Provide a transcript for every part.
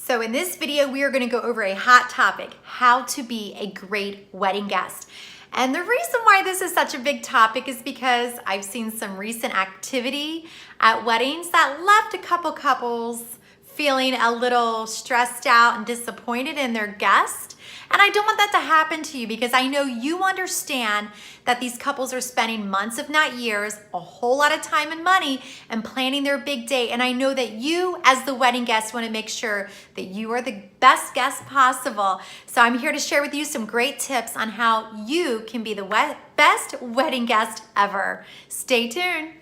So in this video, we are going to go over a hot topic, how to be a great wedding guest. And the reason why this is such a big topic is because I've seen some recent activity at weddings that left a couple couples feeling a little stressed out and disappointed in their guest. And I don't want that to happen to you because I know you understand that these couples are spending months, if not years, a whole lot of time and money and planning their big day. And I know that you, as the wedding guest, want to make sure that you are the best guest possible. So I'm here to share with you some great tips on how you can be the best wedding guest ever. Stay tuned.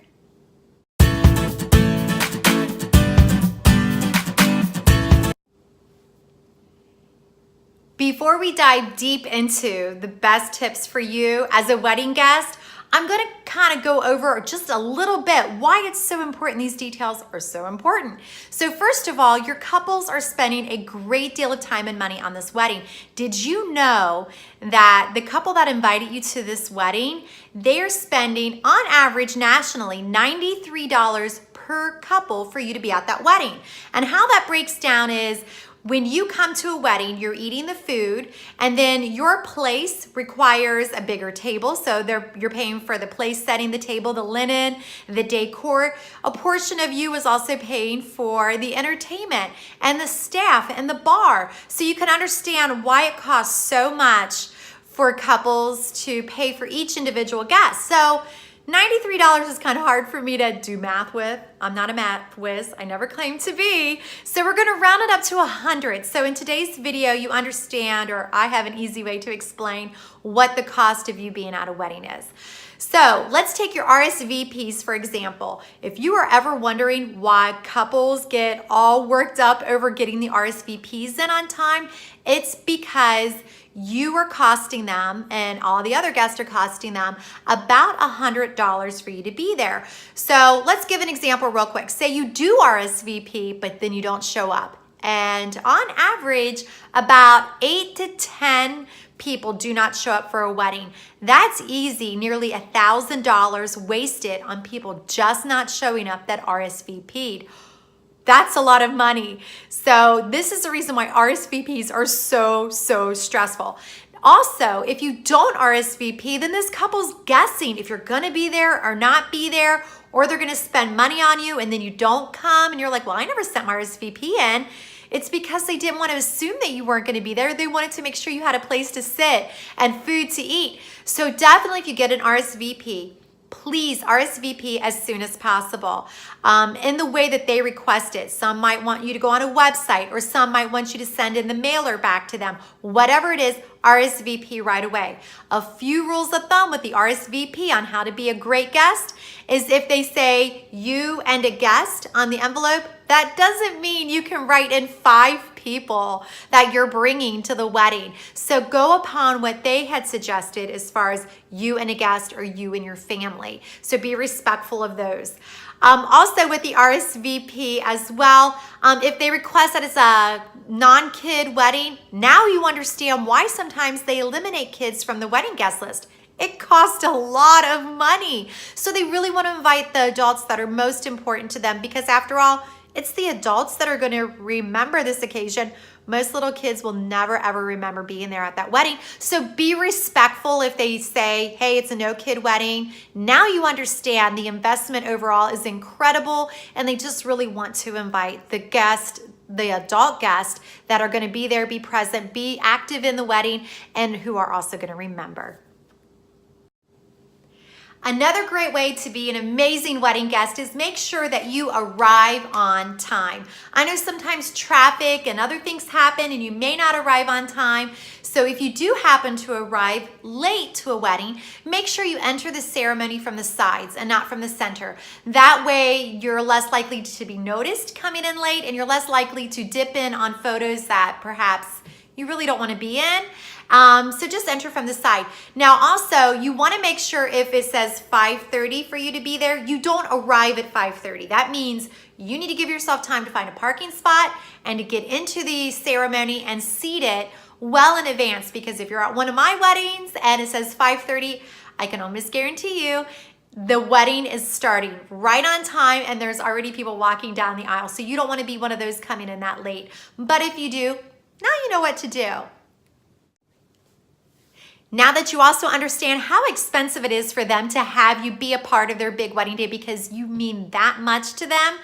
Before we dive deep into the best tips for you as a wedding guest, I'm gonna kind of go over just a little bit why it's so important. These details are so important. So first of all, your couples are spending a great deal of time and money on this wedding. Did you know that the couple that invited you to this wedding, they are spending on average nationally $93 per couple for you to be at that wedding? And how that breaks down is, when you come to a wedding, you're eating the food, and then your place requires a bigger table. So you're paying for the place setting, the table, the linen, the decor. A portion of you is also paying for the entertainment and the staff and the bar. So you can understand why it costs so much for couples to pay for each individual guest. So $93 is kind of hard for me to do math with. I'm not a math whiz. I never claimed to be. So we're going to round it up to 100. So in today's video, you understand, or I have an easy way to explain what the cost of you being at a wedding is. So let's take your RSVPs, for example. If you are ever wondering why couples get all worked up over getting the RSVPs in on time, it's because you are costing them, and all the other guests are costing them, about $100 for you to be there. So let's give an example real quick. Say you do RSVP, but then you don't show up. And on average, about 8 to 10 people do not show up for a wedding. That's easy, nearly $1,000 wasted on people just not showing up that RSVP'd. That's a lot of money. So this is the reason why RSVPs are so stressful. Also, if you don't RSVP, then this couple's guessing if you're gonna be there or not be there, or they're gonna spend money on you and then you don't come and you're like, well, I never sent my RSVP in. It's because they didn't want to assume that you weren't going to be there. They wanted to make sure you had a place to sit and food to eat. So definitely if you get an RSVP, please RSVP as soon as possible in the way that they request it. Some might want you to go on a website, or some might want you to send in the mailer back to them. Whatever it is, RSVP right away. A few rules of thumb with the RSVP on how to be a great guest is if they say you and a guest on the envelope, that doesn't mean you can write in 5 people that you're bringing to the wedding. So go upon what they had suggested as far as you and a guest or you and your family. So be respectful of those. Also with the RSVP as well, if they request that it's a non-kid wedding, now you understand why sometimes they eliminate kids from the wedding guest list. It costs a lot of money. So they really want to invite the adults that are most important to them, because after all, it's the adults that are going to remember this occasion. Most little kids will never ever remember being there at that wedding. So be respectful if they say, hey, it's a no kid wedding. Now you understand the investment overall is incredible, and they just really want to invite the guest, the adult guests that are going to be there, be present, be active in the wedding, and who are also going to remember. Another great way to be an amazing wedding guest is make sure that you arrive on time. I know sometimes traffic and other things happen and you may not arrive on time. So if you do happen to arrive late to a wedding, make sure you enter the ceremony from the sides and not from the center. That way you're less likely to be noticed coming in late, and you're less likely to dip in on photos that perhaps you really don't want to be in. So just enter from the side. Now also, you want to make sure if it says 5:30 for you to be there, you don't arrive at 5:30. That means you need to give yourself time to find a parking spot and to get into the ceremony and seat it well in advance, because if you're at one of my weddings and it says 5:30, I can almost guarantee you the wedding is starting right on time and there's already people walking down the aisle. So you don't want to be one of those coming in that late. But if you do, now you know what to do. Now that you also understand how expensive it is for them to have you be a part of their big wedding day because you mean that much to them,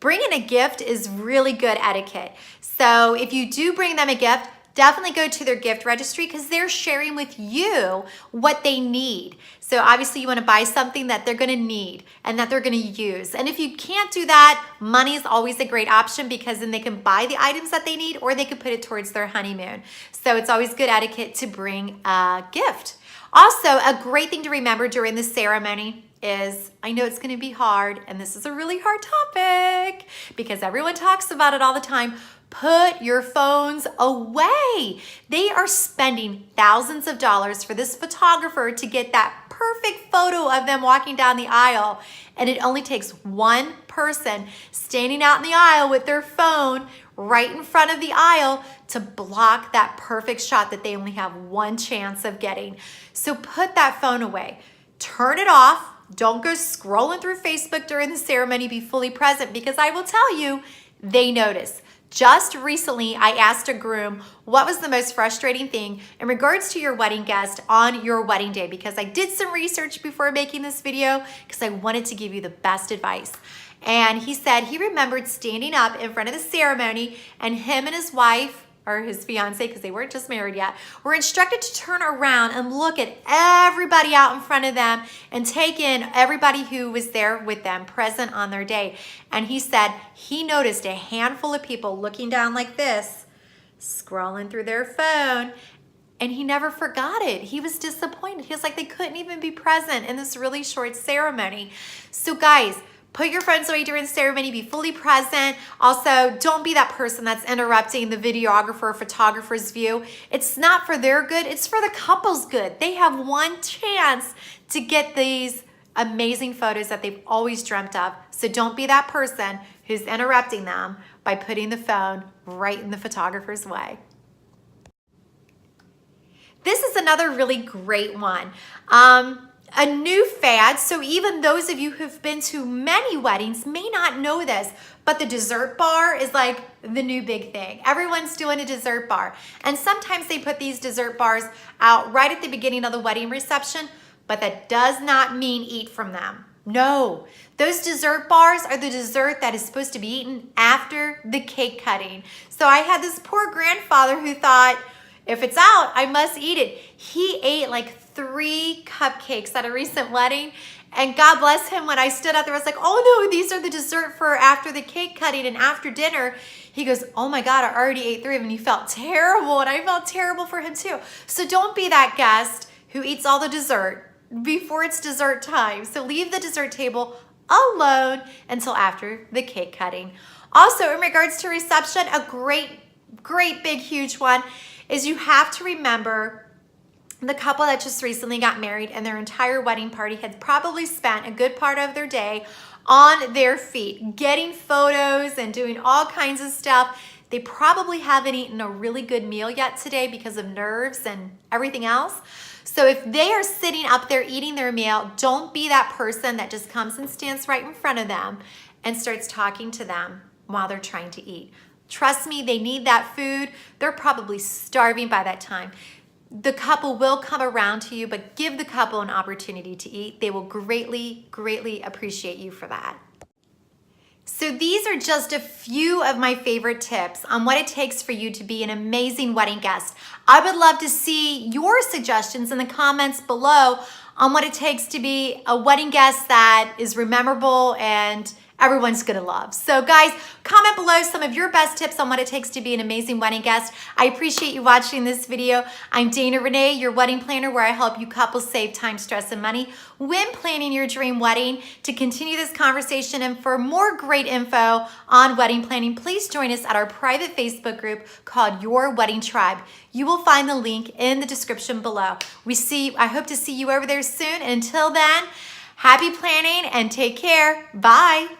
bringing a gift is really good etiquette. So if you do bring them a gift, definitely go to their gift registry because they're sharing with you what they need. So obviously you want to buy something that they're going to need and that they're going to use. And if you can't do that, money is always a great option because then they can buy the items that they need or they can put it towards their honeymoon. So it's always good etiquette to bring a gift. Also, a great thing to remember during the ceremony is, I know it's going to be hard and this is a really hard topic because everyone talks about it all the time. Put your phones away. They are spending thousands of dollars for this photographer to get that perfect photo of them walking down the aisle. And it only takes one person standing out in the aisle with their phone right in front of the aisle to block that perfect shot that they only have one chance of getting. So put that phone away. Turn it off. Don't go scrolling through Facebook during the ceremony. Be fully present because I will tell you, they notice. Just recently, I asked a groom what was the most frustrating thing in regards to your wedding guest on your wedding day because I did some research before making this video because I wanted to give you the best advice. And he said he remembered standing up in front of the ceremony and him and his wife, or his fiance, because they weren't just married yet, were instructed to turn around and look at everybody out in front of them and take in everybody who was there with them, present on their day. And he said he noticed a handful of people looking down like this, scrolling through their phone, and he never forgot it. He was disappointed. He was like, they couldn't even be present in this really short ceremony. So guys, put your phones away during the ceremony, be fully present. Also, don't be that person that's interrupting the videographer or photographer's view. It's not for their good, it's for the couple's good. They have one chance to get these amazing photos that they've always dreamt of. So don't be that person who's interrupting them by putting the phone right in the photographer's way. This is another really great one. A new fad, so even those of you who've been to many weddings may not know this, but the dessert bar is like the new big thing. Everyone's doing a dessert bar. And sometimes they put these dessert bars out right at the beginning of the wedding reception, but that does not mean eat from them. No, those dessert bars are the dessert that is supposed to be eaten after the cake cutting. So I had this poor grandfather who thought, if it's out, I must eat it. He ate like 3 cupcakes at a recent wedding. And God bless him, when I stood out there, I was like, oh no, these are the dessert for after the cake cutting and after dinner. He goes, oh my God, I already ate 3 of them. And he felt terrible, and I felt terrible for him too. So don't be that guest who eats all the dessert before it's dessert time. So leave the dessert table alone until after the cake cutting. Also, in regards to reception, a great, big, huge one is you have to remember the couple that just recently got married and their entire wedding party had probably spent a good part of their day on their feet, getting photos and doing all kinds of stuff. They probably haven't eaten a really good meal yet today because of nerves and everything else. So if they are sitting up there eating their meal, don't be that person that just comes and stands right in front of them and starts talking to them while they're trying to eat. Trust me, they need that food. They're probably starving by that time. The couple will come around to you, but give the couple an opportunity to eat. They will greatly, greatly appreciate you for that. So these are just a few of my favorite tips on what it takes for you to be an amazing wedding guest. I would love to see your suggestions in the comments below on what it takes to be a wedding guest that is memorable and everyone's gonna love. So guys, comment below some of your best tips on what it takes to be an amazing wedding guest. I appreciate you watching this video. I'm Dana Renee, your wedding planner, where I help you couples save time, stress, and money when planning your dream wedding. To continue this conversation and for more great info on wedding planning, please join us at our private Facebook group called Your Wedding Tribe. You will find the link in the description below. I hope to see you over there soon. Until then, happy planning and take care. Bye.